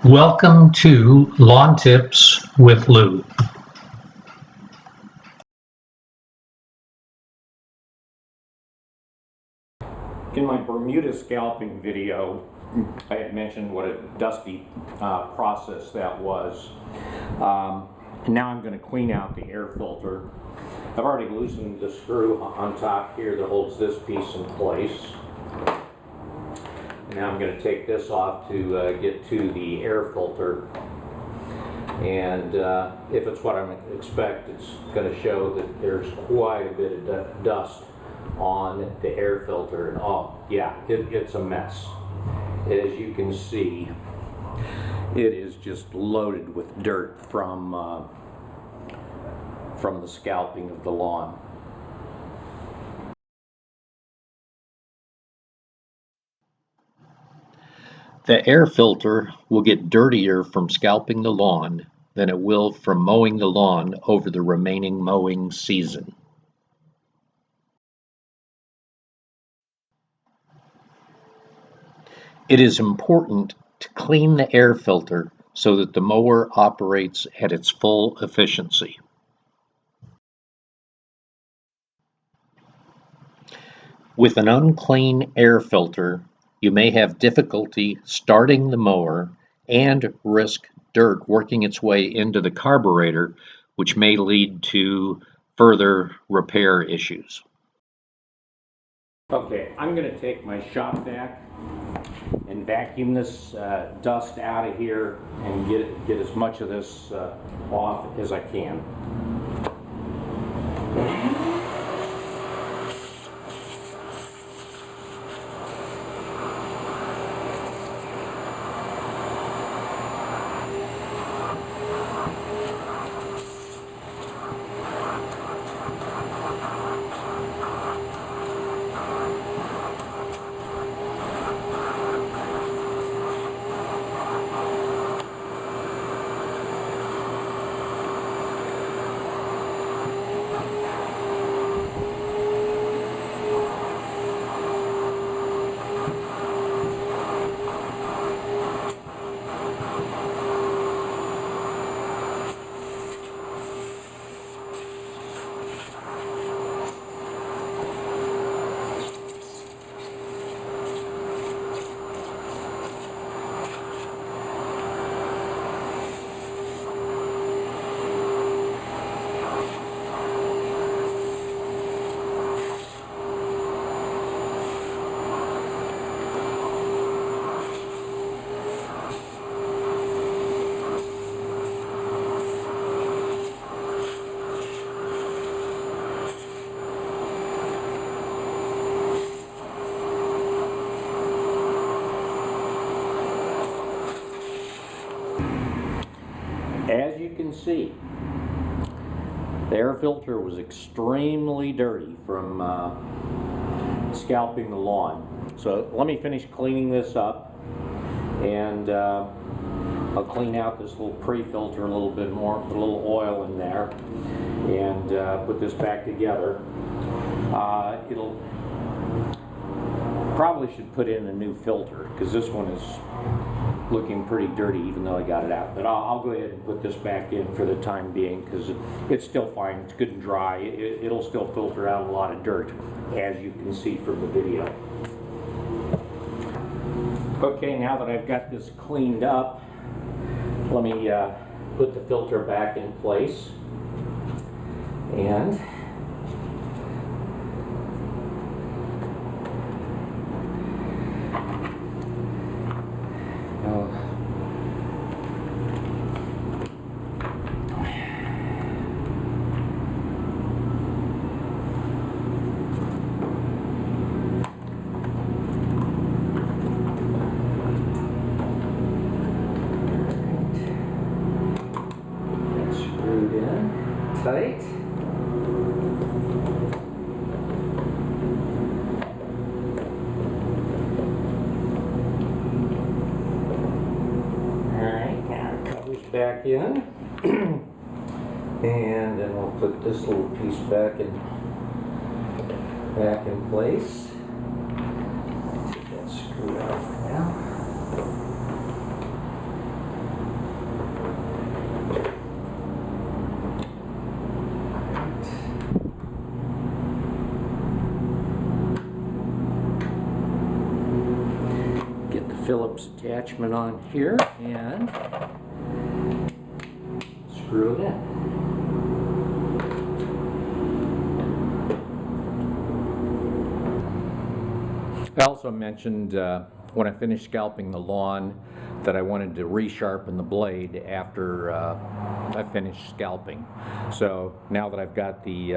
Welcome to Lawn Tips with Lou. In my Bermuda scalping video, I had mentioned what a dusty process that was. Now I'm going to clean out the air filter. I've already loosened the screw on top here that holds this piece in place. Now I'm going to take this off to get to the air filter. And if it's what I expect, it's going to show that there's quite a bit of dust on the air filter. And oh yeah, it's a mess. As you can see, it is just loaded with dirt from the scalping of the lawn. The air filter will get dirtier from scalping the lawn than it will from mowing the lawn over the remaining mowing season. It is important to clean the air filter so that the mower operates at its full efficiency. With an unclean air filter, you may have difficulty starting the mower and risk dirt working its way into the carburetor, which may lead to further repair issues. Okay, I'm going to take my shop vac and vacuum this dust out of here and get as much of this off as I can. As you can see, the air filter was extremely dirty from scalping the lawn. So let me finish cleaning this up, and I'll clean out this little pre-filter a little bit more, put a little oil in there, and put this back together. It'll probably should put in a new filter, because this one is looking pretty dirty even though I got it out. But I'll go ahead and put this back in for the time being, because it's still fine. It's good and dry. It'll still filter out a lot of dirt, as you can see from the video. Okay, now that I've got this cleaned up, let me put the filter back in place. And tight. Alright, now it covers back in. And then we'll put this little piece back in place. Take that screw out for now. Phillips attachment on here and screw it in. I also mentioned when I finished scalping the lawn that I wanted to resharpen the blade after I finished scalping. So now that I've got the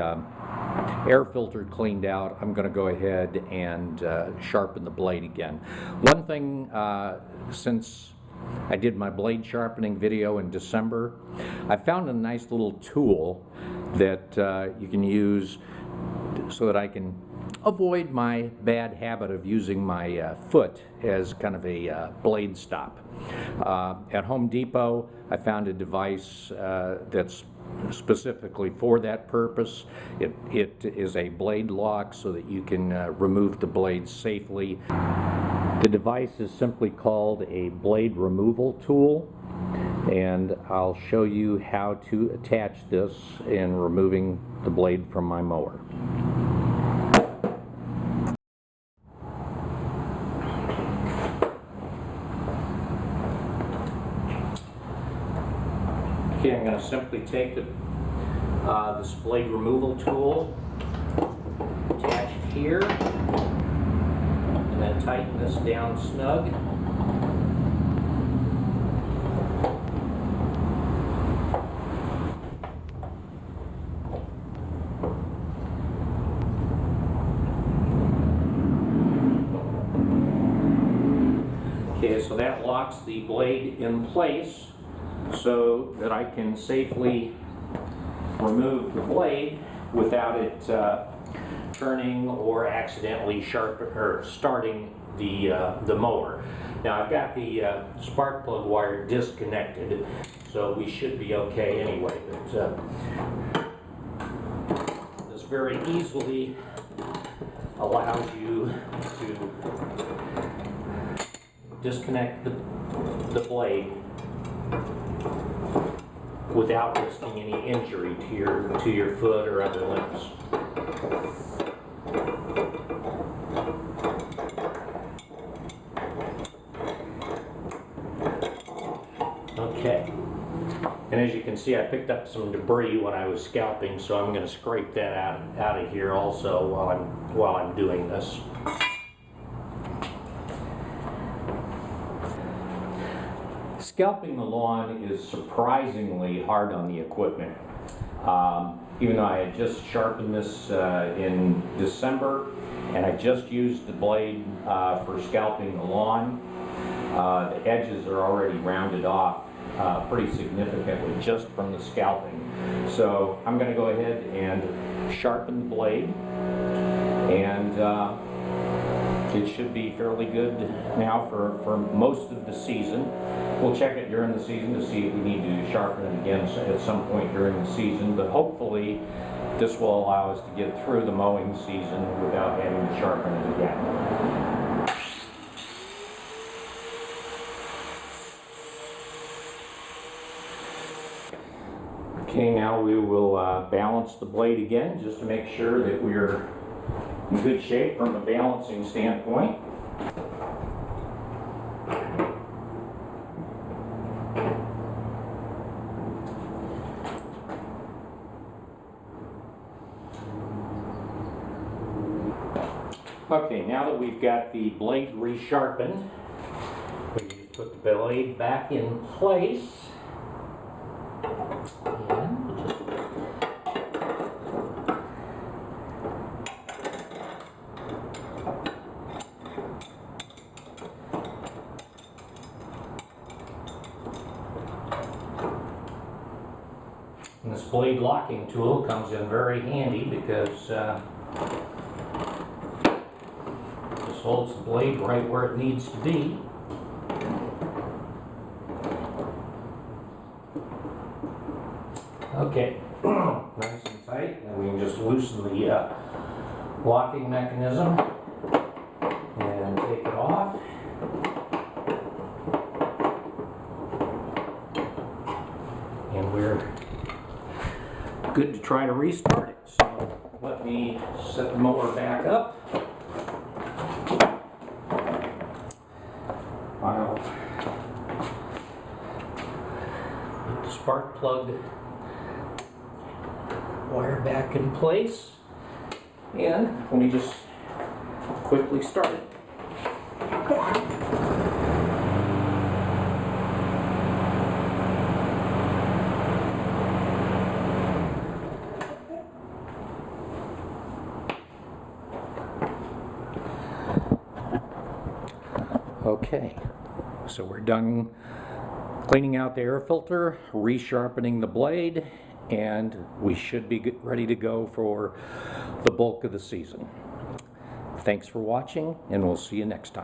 air filter cleaned out, I'm going to go ahead and sharpen the blade again. One thing, since I did my blade sharpening video in December, I found a nice little tool that you can use so that I can avoid my bad habit of using my foot as kind of a blade stop. At Home Depot, I found a device that's specifically for that purpose. It is a blade lock so that you can remove the blade safely. The device is simply called a blade removal tool, and I'll show you how to attach this in removing the blade from my mower. Okay, I'm going to simply take this blade removal tool, attach it here, and then tighten this down snug. Okay, so that locks the blade in place so that I can safely remove the blade without it turning or accidentally starting the mower. Now I've got the spark plug wire disconnected, so we should be okay anyway. But this very easily allows you to disconnect the blade without risking any injury to your foot or other limbs. Okay, and as you can see, I picked up some debris when I was scalping, so I'm going to scrape that out of here also while I'm doing this. Scalping the lawn is surprisingly hard on the equipment. Even though I had just sharpened this in December, and I just used the blade for scalping the lawn, the edges are already rounded off pretty significantly just from the scalping. So I'm going to go ahead and sharpen the blade, and it should be fairly good now for most of the season. We'll check it during the season to see if we need to sharpen it again at some point during the season, but hopefully this will allow us to get through the mowing season without having to sharpen it again. Okay, now we will balance the blade again just to make sure that we're in good shape from a balancing standpoint. Okay, now that we've got the blade resharpened, we need to put the blade back in place. And this blade locking tool comes in very handy because this holds the blade right where it needs to be. Okay, nice and tight, and we can just loosen the locking mechanism and take it off. And we're good to try to restart it. So let me set the mower back up. I'll get the spark plug wire back in place, and let me just quickly start it. Okay, so we're done cleaning out the air filter, resharpening the blade, and we should be ready to go for the bulk of the season. Thanks for watching, and we'll see you next time.